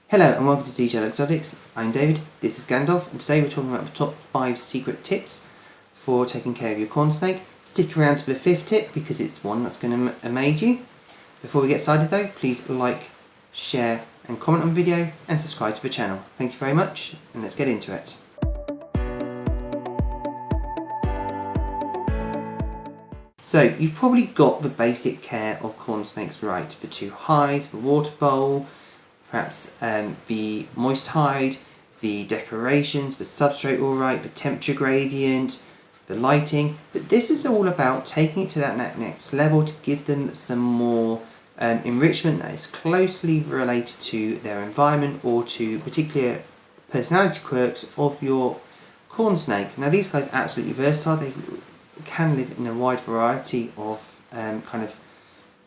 Hello and welcome to DJ Exotics. I'm David, this is Gandalf, and today we're talking about the top 5 secret tips for taking care of your corn snake. Stick around to the 5th tip because it's one that's going to amaze you. Before we get started though, please like, share and comment on the video and subscribe to the channel. Thank you very much and let's get into it. So you've probably got the basic care of corn snakes right. The 2 hides, the water bowl, perhaps the moist hide, the decorations, the substrate all right, the temperature gradient, the lighting. But this is all about taking it to that next level to give them some more enrichment that is closely related to their environment or to particular personality quirks of your corn snake. Now these guys are absolutely versatile. They can live in a wide variety of kind of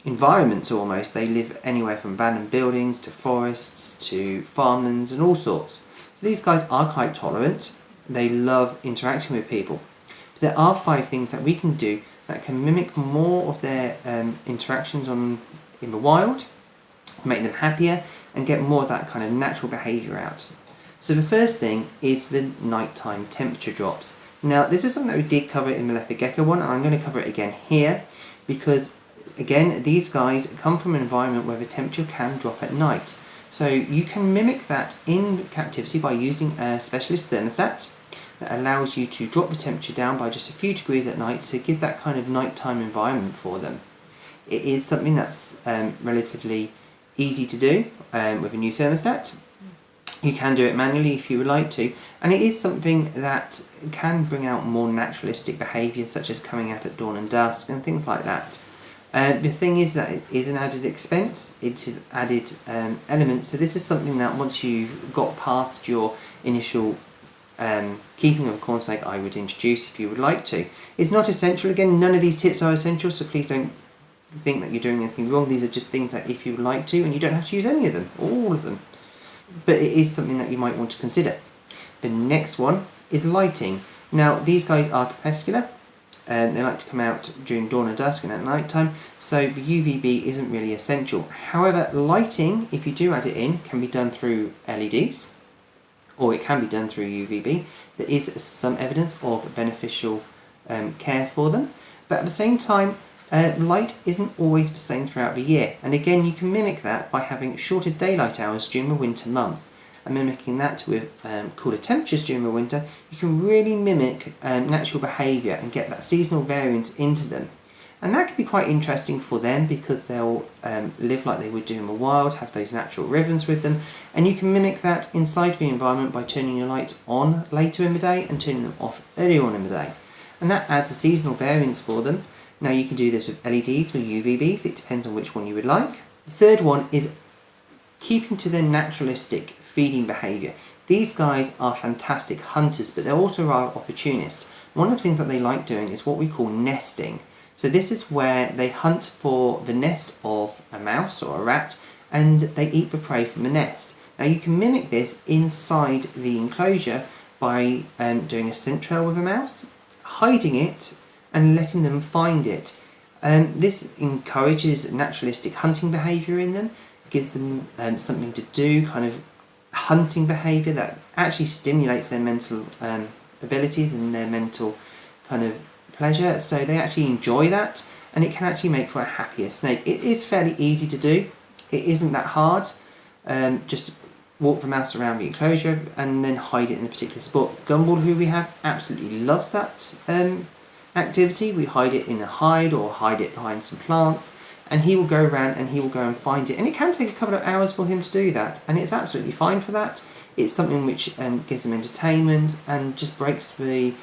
environments almost. They live anywhere from abandoned buildings to forests to farmlands and all sorts. So these guys are quite tolerant. They love interacting with people. But there are 5 things that we can do that can mimic more of their interactions in the wild, make them happier and get more of that kind of natural behaviour out. So the first thing is the nighttime temperature drops. Now this is something that we did cover in the leopard gecko one, and I'm going to cover it again here because again, these guys come from an environment where the temperature can drop at night. So you can mimic that in captivity by using a specialist thermostat that allows you to drop the temperature down by just a few degrees at night to give that kind of nighttime environment for them. It is something that's relatively easy to do with a new thermostat. You can do it manually if you would like to, and it is something that can bring out more naturalistic behaviour such as coming out at dawn and dusk and things like that. The thing is that it is an added expense, it is added element, so this is something that once you've got past your initial keeping of a corn snake, I would introduce if you would like to. It's not essential. Again, none of these tips are essential, so please don't think that you're doing anything wrong. These are just things that if you would like to, and you don't have to use any of them, all of them. But it is something that you might want to consider. The next one is lighting. Now these guys are crepuscular. They like to come out during dawn and dusk and at night time, so the UVB isn't really essential. However, lighting, if you do add it in, can be done through LEDs, or it can be done through UVB. There is some evidence of beneficial care for them, but at the same time, light isn't always the same throughout the year. And again, you can mimic that by having shorter daylight hours during the winter months. And mimicking that with cooler temperatures during the winter, you can really mimic natural behaviour and get that seasonal variance into them. And that can be quite interesting for them because they'll live like they would do in the wild, have those natural rhythms with them, and you can mimic that inside the environment by turning your lights on later in the day and turning them off earlier on in the day. And that adds a seasonal variance for them. Now you can do this with LEDs or UVBs, it depends on which one you would like. The third one is keeping to their naturalistic feeding behaviour. These guys are fantastic hunters, but they also are opportunists. One of the things that they like doing is what we call nesting. So this is where they hunt for the nest of a mouse or a rat, and they eat the prey from the nest. Now you can mimic this inside the enclosure by doing a scent trail with a mouse, hiding it and letting them find it. This encourages naturalistic hunting behaviour in them, gives them something to do, kind of hunting behaviour that actually stimulates their mental abilities and their mental kind of pleasure, so they actually enjoy that, and it can actually make for a happier snake. It is fairly easy to do, it isn't that hard. Just walk the mouse around the enclosure and then hide it in a particular spot. Gumball, who we have, absolutely loves that activity. We hide it in a hide or hide it behind some plants, and he will go around and he will go and find it, and it can take a couple of hours for him to do that, and it's absolutely fine for that. It's something which gives them entertainment and just breaks the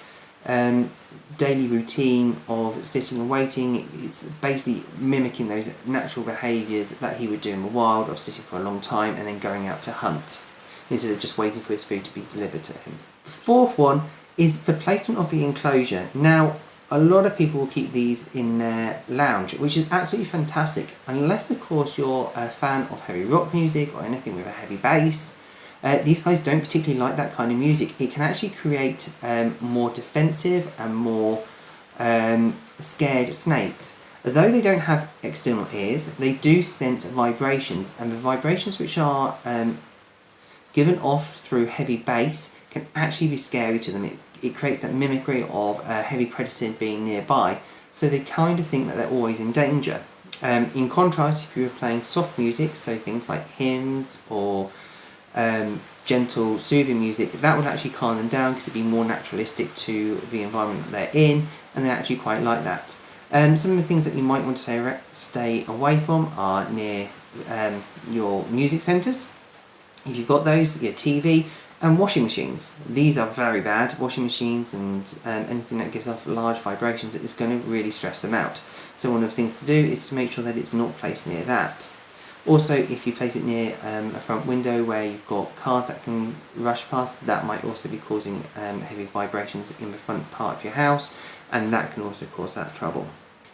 daily routine of sitting and waiting. It's basically mimicking those natural behaviours that he would do in the wild of sitting for a long time and then going out to hunt instead of just waiting for his food to be delivered to him. The fourth one is the placement of the enclosure. Now a lot of people will keep these in their lounge, which is absolutely fantastic, unless of course you're a fan of heavy rock music or anything with a heavy bass. These guys don't particularly like that kind of music. It can actually create more defensive and more scared snakes. Although they don't have external ears, they do sense vibrations, and the vibrations which are given off through heavy bass can actually be scary to them. It creates that mimicry of a heavy predator being nearby, so they kind of think that they're always in danger. In contrast, if you were playing soft music, so things like hymns or gentle, soothing music, that would actually calm them down because it'd be more naturalistic to the environment that they're in, and they actually quite like that. Some of the things that you might want to stay away from are near your music centres. If you've got those, your TV and washing machines. These are very bad. Washing machines and anything that gives off large vibrations is going to really stress them out. So one of the things to do is to make sure that it's not placed near that. Also, if you place it near a front window where you've got cars that can rush past, that might also be causing heavy vibrations in the front part of your house, and that can also cause that trouble.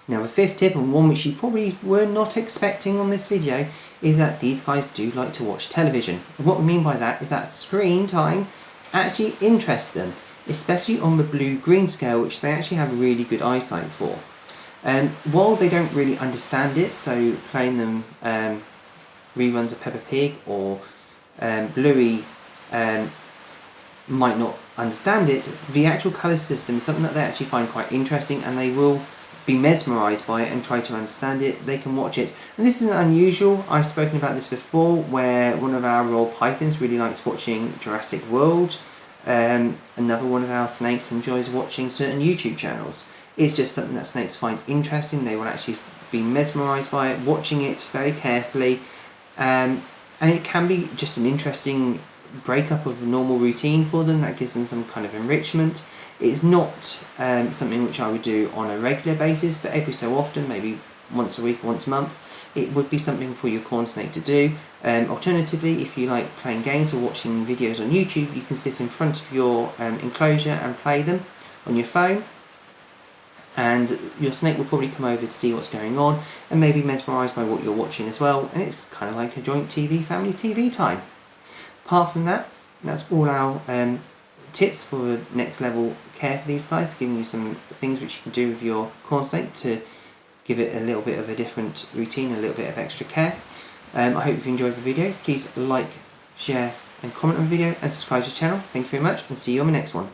Now the fifth tip, and one which you probably were not expecting on this video, is that these guys do like to watch television. And what we mean by that is that screen time actually interests them, especially on the blue-green scale, which they actually have really good eyesight for. While they don't really understand it, so playing them reruns of Peppa Pig or Bluey might not understand it, the actual colour system is something that they actually find quite interesting, and they will be mesmerised by it and try to understand it. They can watch it, and this isn't unusual. I've spoken about this before, where one of our raw pythons really likes watching Jurassic World. Another one of our snakes enjoys watching certain YouTube channels. It's just something that snakes find interesting. They will actually be mesmerised by it, watching it very carefully, and it can be just an interesting breakup of a normal routine for them that gives them some kind of enrichment. It's not something which I would do on a regular basis, but every so often, maybe once a week, once a month, it would be something for your corn snake to do. Alternatively, if you like playing games or watching videos on YouTube, you can sit in front of your enclosure and play them on your phone, and your snake will probably come over to see what's going on and maybe mesmerised by what you're watching as well, and it's kind of like a joint family TV time. Apart from that, that's all our tips for next level care for these guys, giving you some things which you can do with your corn snake to give it a little bit of a different routine, a little bit of extra care. I hope you've enjoyed the video. Please like, share and comment on the video and subscribe to the channel. Thank you very much, and see you on the next one.